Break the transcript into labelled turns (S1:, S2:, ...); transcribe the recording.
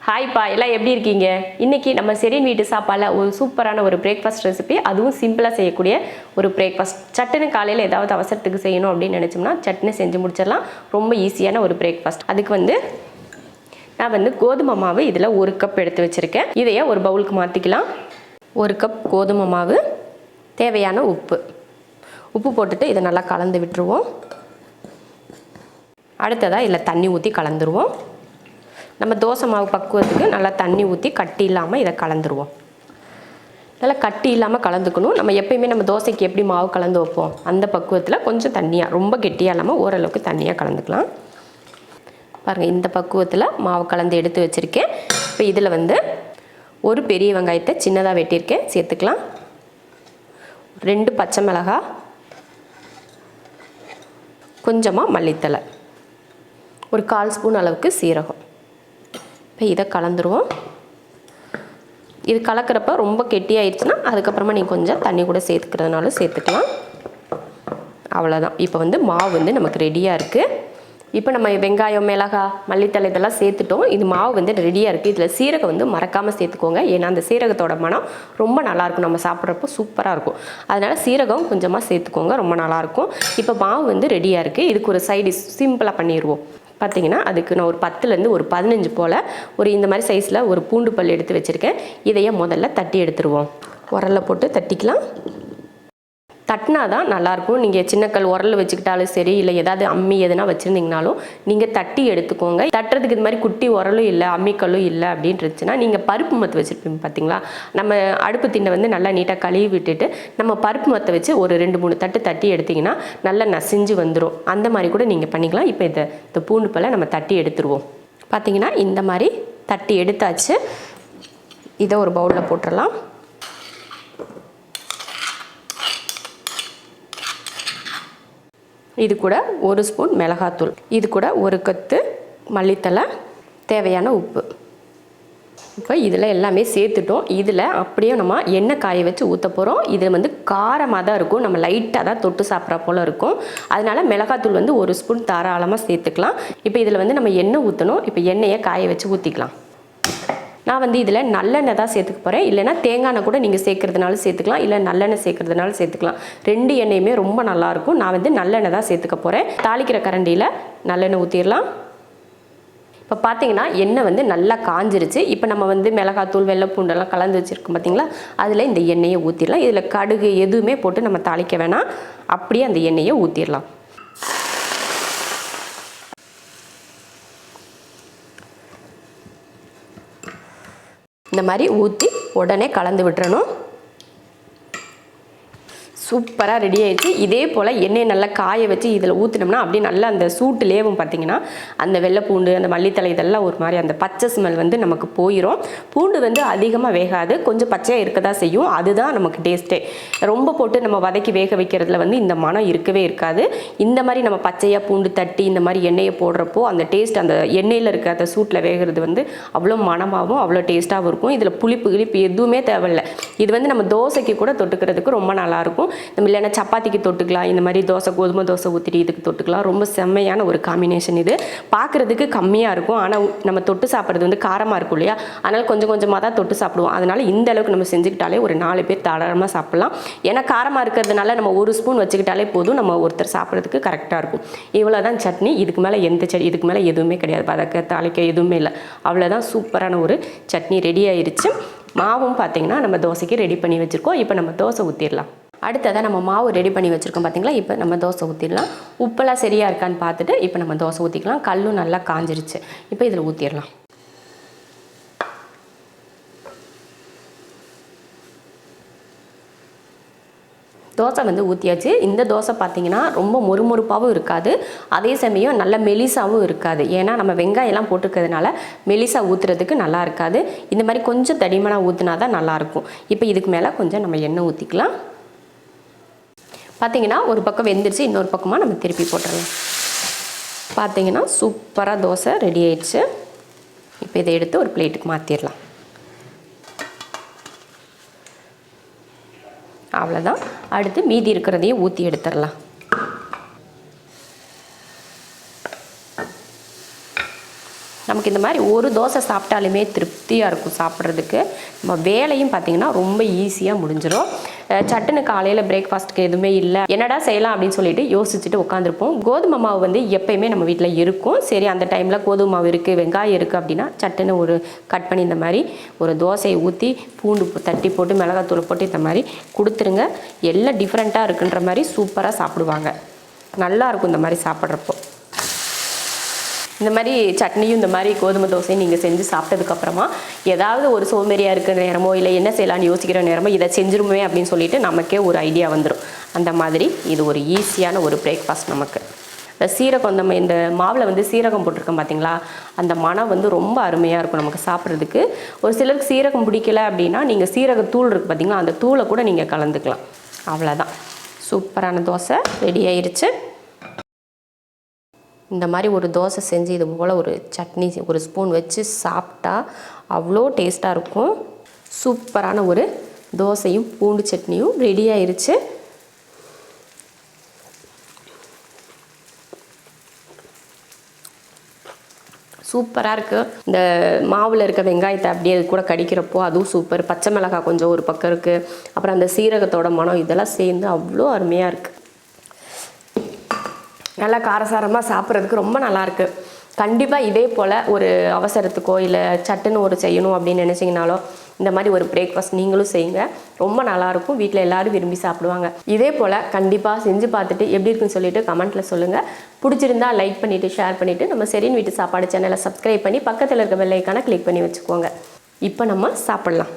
S1: Hi பா, எல்லாம் எப்படி இருக்கீங்க? இன்னைக்கு நம்ம செரின் வீட்டு சாப்பாடுல ஒரு சூப்பரான ஒரு பிரேக்ஃபாஸ்ட் ரெசிபி, அதுவும் சிம்பிளா செய்யக்கூடிய ஒரு பிரேக்ஃபாஸ்ட். சட்டுன்னு காலையில் ஏதாவது அவசரத்துக்கு செய்யணும் அப்படின்னு நினைச்சோம்னா சட்னி செஞ்சு முடிச்சிடலாம். ரொம்ப ஈஸியான ஒரு பிரேக்ஃபாஸ்ட். அதுக்கு நான் கோதுமை மாவு இதில் 1 கப் எடுத்து வச்சிருக்கேன். இதையே ஒரு பவுலுக்கு மாற்றிக்கலாம். 1 கப் கோதுமை மாவு, தேவையான உப்பு போட்டுட்டு இதை நல்லா கலந்து விட்டுருவோம். அடுத்ததாக இதில் தண்ணி ஊற்றி கலந்துருவோம். நம்ம தோசை மாவு பக்குவத்துக்கு நல்லா தண்ணி ஊற்றி கட்டி இல்லாமல் இதை கலந்துருவோம். நல்லா கட்டி இல்லாமல் கலந்துக்கணும். நம்ம எப்பயுமே நம்ம தோசைக்கு எப்படி மாவு கலந்து வைப்போம் அந்த பக்குவத்தில் கொஞ்சம் தண்ணியாக, ரொம்ப கெட்டியாக இல்லாமல் ஓரளவுக்கு தண்ணியாக கலந்துக்கலாம். பாருங்கள், இந்த பக்குவத்தில் மாவு கலந்து எடுத்து வச்சுருக்கேன். இப்போ இதில் ஒரு பெரிய வெங்காயத்தை சின்னதாக வெட்டியிருக்கேன், சேர்த்துக்கலாம். 2 பச்சை மிளகாய், கொஞ்சமாக மல்லித்தலை, ஒரு 1/4 ஸ்பூன் அளவுக்கு சீரகம். இப்போ இதை கலந்துருவோம். இது கலக்கிறப்ப ரொம்ப கெட்டியாயிடுச்சுன்னா அதுக்கப்புறமா நீங்கள் கொஞ்சம் தண்ணி கூட சேர்த்துக்கிறதுனால சேர்த்துக்கலாம். அவ்வளோதான். இப்போ மாவு நமக்கு ரெடியாக இருக்குது. இப்போ நம்ம வெங்காயம், மிளகாய், மல்லித்தலை இதெல்லாம் சேர்த்துட்டோம். இது மாவு ரெடியாக இருக்குது. இதில் சீரகம் மறக்காமல் சேர்த்துக்கோங்க. ஏன்னா அந்த சீரகத்தோட மனம் ரொம்ப நல்லாயிருக்கும், நம்ம சாப்பிட்றப்போ சூப்பராக இருக்கும். அதனால் சீரகம் கொஞ்சமாக சேர்த்துக்கோங்க, ரொம்ப நல்லாயிருக்கும். இப்போ மாவு ரெடியாக இருக்குது. இதுக்கு ஒரு சைடு சிம்பிளாக பண்ணிடுவோம். பார்த்தீங்கன்னா அதுக்கு நான் ஒரு 10லேருந்து ஒரு 15 போல் இந்த மாதிரி சைஸில் ஒரு பூண்டு பல் எடுத்து வச்சுருக்கேன். இதையே முதல்ல தட்டி எடுத்துருவோம். உரலில் போட்டு தட்டிக்கலாம். தட்டினா தான் நல்லாயிருக்கும். நீங்கள் சின்னக்கல் உரல் வச்சுக்கிட்டாலும் சரி, இல்லை ஏதாவது அம்மி எதுனா வச்சுருந்தீங்கனாலும் நீங்கள் தட்டி எடுத்துக்கோங்க. தட்டுறதுக்கு இது மாதிரி குட்டி உரலும் இல்லை, அம்மிக்கல்லும் இல்லை அப்படின்னு இருந்துச்சுன்னா நீங்கள் பருப்பு மத்து வச்சுருப்பீங்க பார்த்தீங்களா, நம்ம அடுப்பு திண்ணை நல்லா நீட்டாக கழுவி விட்டுட்டு நம்ம பருப்பு மத்தை வச்சு ஒரு 2-3 தட்டு தட்டி எடுத்திங்கன்னா நல்லா நசிஞ்சு வந்துடும். அந்த மாதிரி கூட நீங்கள் பண்ணிக்கலாம். இப்போ இந்த பூண்டு பல்லை நம்ம தட்டி எடுத்துருவோம். பார்த்தீங்கன்னா இந்த மாதிரி தட்டி எடுத்தாச்சு. இதை ஒரு பவுலில் போட்டுடலாம். இது கூட 1 ஸ்பூன் மிளகாத்தூள், இது கூட 1 கத்து மல்லித்தலை, தேவையான உப்பு. இப்போ இதில் எல்லாமே சேர்த்துட்டோம். இதில் அப்படியே நம்ம எண்ணெய் காய வச்சு ஊற்ற போகிறோம். இது காரமாக தான் இருக்கும், நம்ம லைட்டாக தான் தொட்டு சாப்பிட்ற போல் இருக்கும். அதனால் மிளகாத்தூள் 1 ஸ்பூன் தாராளமாக சேர்த்துக்கலாம். இப்போ இதில் நம்ம எண்ணெய் ஊற்றணும். இப்போ எண்ணெயை காய வச்சு ஊற்றிக்கலாம். நான் இதில் நல்லெண்ணெய் தான் சேர்த்துக்க போகிறேன். இல்லைனா தேங்காய் எண்ணெய் கூட நீங்கள் சேர்க்குறதுனாலும் சேர்த்துக்கலாம், இல்லை நல்லெண்ணெய் சேர்க்குறதுனாலும் சேர்த்துக்கலாம். 2 எண்ணெயுமே ரொம்ப நல்லாயிருக்கும். நான் நல்லெண்ணெய் தான் சேர்த்துக்க போகிறேன். தாளிக்கிற கரண்டியில் நல்லெண்ணெய் ஊற்றிடலாம். இப்போ பார்த்தீங்கன்னா எண்ணெய் நல்லா காஞ்சிருச்சு. இப்போ நம்ம மிளகாத்தூள், வெள்ளை பூண்டெல்லாம் கலந்து வச்சுருக்கோம் பார்த்தீங்களா, அதில் இந்த எண்ணெயை ஊற்றிடலாம். இதில் கடுகு எதுவுமே போட்டு நம்ம தாளிக்க வேணாம், அப்படியே அந்த எண்ணெயை ஊற்றிடலாம். இந்த மாதிரி ஊற்றி உடனே கலந்து விட்டுறணும். சூப்பராக ரெடி ஆயிடுச்சு. இதே போல் எண்ணெயை நல்லா காய வச்சு இதில் ஊற்றினோம்னா அப்படியே நல்லா அந்த சூட்டுலேயும் பார்த்தீங்கன்னா அந்த வெள்ளைப்பூண்டு, அந்த மல்லித்தலை இதெல்லாம் ஒரு மாதிரி அந்த பச்சை ஸ்மெல் நமக்கு போயிடும். பூண்டு அதிகமாக வேகாது, கொஞ்சம் பச்சையாக இருக்க தான் செய்யும். அதுதான் நமக்கு டேஸ்ட்டே. ரொம்ப போட்டு நம்ம வதக்கி வேக வைக்கிறதுல இந்த மனம் இருக்கவே இருக்காது. இந்த மாதிரி நம்ம பச்சையாக பூண்டு தட்டி இந்த மாதிரி எண்ணெயை போடுறப்போ அந்த டேஸ்ட், அந்த எண்ணெயில் இருக்க அந்த சூட்டில் வேகிறது அவ்வளோ மனமாகவும் அவ்வளோ டேஸ்ட்டாகவும் இருக்கும். இதில் புளிப்பு எதுவுமே தேவையில்லை. இது நம்ம தோசைக்கு கூட தொட்டுக்கிறதுக்கு ரொம்ப நல்லாயிருக்கும். நம்ம இல்லைன்னா சப்பாத்திக்கு தொட்டுக்கலாம். இந்த மாதிரி கோதுமை தோசை ஊற்றிட்டு இதுக்கு தொட்டுக்கலாம். ரொம்ப செம்மையான ஒரு காம்பினேஷன். இது பார்க்குறதுக்கு கம்மியாக இருக்கும், ஆனால் நம்ம தொட்டு சாப்பிட்றது காரமாக இருக்கும் இல்லையா, அதனால் கொஞ்சம் கொஞ்சமாக தான் தொட்டு சாப்பிடுவோம். அதனால் இந்த அளவுக்கு நம்ம செஞ்சுக்கிட்டாலே ஒரு 4 பேர் தாராளமாக சாப்பிட்லாம். ஏன்னா காரமாக இருக்கிறதுனால நம்ம 1 ஸ்பூன் வச்சுக்கிட்டாலே போதும், நம்ம ஒருத்தர் சாப்பிட்றதுக்கு கரெக்டாக இருக்கும். இவ்வளோ தான் சட்னி. இதுக்கு மேலே இதுக்கு மேலே எதுவுமே கிடையாது. வதக்க தாளிக்க எதுவுமே இல்லை. அவ்வளோதான். சூப்பரான ஒரு சட்னி ரெடி ஆயிடுச்சு. மாவும் பார்த்தீங்கன்னா நம்ம தோசைக்கு ரெடி பண்ணி வச்சுருக்கோம். இப்போ நம்ம தோசை ஊற்றிடலாம். அடுத்ததாக நம்ம மாவு ரெடி பண்ணி வச்சுருக்கோம் பார்த்தீங்களா, இப்போ நம்ம தோசை ஊற்றிடலாம். உப்பெல்லாம் சரியாக இருக்கான்னு பார்த்துட்டு இப்போ நம்ம தோசை ஊற்றிக்கலாம். கல்லும் நல்லா காஞ்சிருச்சு. இப்போ இதில் ஊற்றிடலாம். தோசை ஊற்றியாச்சு. இந்த தோசை பார்த்திங்கன்னா ரொம்ப மொறுமொறுப்பாகவும் இருக்காது, அதே சமயம் நல்ல மெலிசாவும் இருக்காது. ஏன்னா நம்ம வெங்காயம்லாம் போட்டுக்கிறதுனால மெலிசா ஊற்றுறதுக்கு நல்லா இருக்காது. இந்த மாதிரி கொஞ்சம் தடிமனாக ஊற்றினா தான் நல்லாயிருக்கும். இப்போ இதுக்கு மேலே கொஞ்சம் நம்ம எண்ணெய் ஊற்றிக்கலாம். பார்த்தீங்கன்னா ஒரு பக்கம் வெந்துருச்சு, இன்னொரு பக்கமாக நம்ம திருப்பி போட்டுடலாம். பார்த்தீங்கன்னா சூப்பராக தோசை ரெடி ஆயிடுச்சு. இப்போ இதை எடுத்து ஒரு பிளேட்டுக்கு மாற்றிடலாம். அவ்வளோதான். அடுத்து மீதி இருக்கிறதையும் ஊற்றி எடுத்துடலாம். நமக்கு இந்த மாதிரி ஒரு தோசை சாப்பிட்டாலுமே திருப்தியாக இருக்கும் சாப்பிட்றதுக்கு. நம்ம வேலையும் பார்த்திங்கன்னா ரொம்ப ஈஸியாக முடிஞ்சிடும். சட்டுன்னு காலையில் பிரேக்ஃபாஸ்ட்டுக்கு எதுவுமே இல்லை, என்னடா செய்யலாம் அப்படின்னு சொல்லிட்டு யோசிச்சுட்டு உட்காந்துருப்போம். கோதுமை மாவு வந்து எப்பயுமே நம்ம வீட்டில் இருக்கும். சரி, அந்த டைமில் கோதுமை மாவு இருக்குது, வெங்காயம் இருக்குது அப்படின்னா சட்டுன்னு ஒரு கட் பண்ணி இந்த மாதிரி ஒரு தோசையை ஊற்றி பூண்டு தட்டி போட்டு மிளகாத்தூள் போட்டு இந்த மாதிரி கொடுத்துருங்க. எல்லாம் டிஃப்ரெண்ட்டாக இருக்குன்ற மாதிரி சூப்பராக சாப்பிடுவாங்க. நல்லாயிருக்கும் இந்த மாதிரி சாப்பிட்றப்போ. இந்த மாதிரி சட்னியும் இந்த மாதிரி கோதுமை தோசையும் நீங்கள் செஞ்சு சாப்பிட்டதுக்கப்புறமா ஏதாவது ஒரு சோம்பேறியாக இருக்கிற நேரமோ இல்லை என்ன செய்யலான்னு யோசிக்கிற நேரமோ இதை செஞ்சிருமே அப்படின்னு சொல்லிட்டு நமக்கே ஒரு ஐடியா வந்துடும். அந்த மாதிரி இது ஒரு ஈஸியான ஒரு பிரேக்ஃபாஸ்ட் நமக்கு. இந்த சீரகம் நம்ம இந்த மாவில் வந்து சீரகம் போட்டிருக்கோம் பார்த்தீங்களா, அந்த மனம் வந்து ரொம்ப அருமையாக இருக்கும் நமக்கு சாப்பிட்றதுக்கு. ஒரு சிலருக்கு சீரகம் பிடிக்கல அப்படின்னா நீங்கள் சீரகத்தூள் இருக்குது பார்த்தீங்களா, அந்த தூளை கூட நீங்கள் கலந்துக்கலாம். அவ்வளோதான், சூப்பரான தோசை ரெடி ஆயிடுச்சு. இந்த மாதிரி ஒரு தோசை செஞ்சு இது போல் ஒரு சட்னி ஒரு ஸ்பூன் வச்சு சாப்பிட்டா அவ்வளோ டேஸ்ட்டாக இருக்கும். சூப்பரான ஒரு தோசையும் பூண்டு சட்னியும் ரெடி ஆயிடுச்சு. சூப்பராக இருக்குது. இந்த மாவில் இருக்க வெங்காயத்தை அப்படியே அது கூட கடிக்கிறப்போ அதுவும் சூப்பர். பச்சை மிளகாய் கொஞ்சம் ஒரு பக்கம் இருக்குது, அப்புறம் அந்த சீரகத்தோட மனம் இதெல்லாம் சேர்ந்து அவ்வளோ அருமையாக இருக்குது. நல்லா காரசாரமாக சாப்பிட்றதுக்கு ரொம்ப நல்லாயிருக்கு. கண்டிப்பாக இதே போல் ஒரு அவசரத்துக்கோ இல்லை சட்டுன்னு ஒரு செய்யணும் அப்படின்னு நினச்சிங்கனாலோ இந்த மாதிரி ஒரு பிரேக்ஃபாஸ்ட் நீங்களும் செய்யுங்க. ரொம்ப நல்லாயிருக்கும், வீட்டில் எல்லோரும் விரும்பி சாப்பிடுவாங்க. இதே போல் கண்டிப்பாக செஞ்சு பார்த்துட்டு எப்படி இருக்குன்னு சொல்லிட்டு கமெண்ட்டில் சொல்லுங்கள். பிடிச்சிருந்தா லைக் பண்ணிவிட்டு ஷேர் பண்ணிவிட்டு நம்ம ஷெரின் வீட்டு சாப்பாடு சேனலை சப்ஸ்கிரைப் பண்ணி பக்கத்தில் இருக்க பெல் ஐக்கானை கிளிக் பண்ணி வச்சுக்கோங்க. இப்போ நம்ம சாப்பிட்லாம்.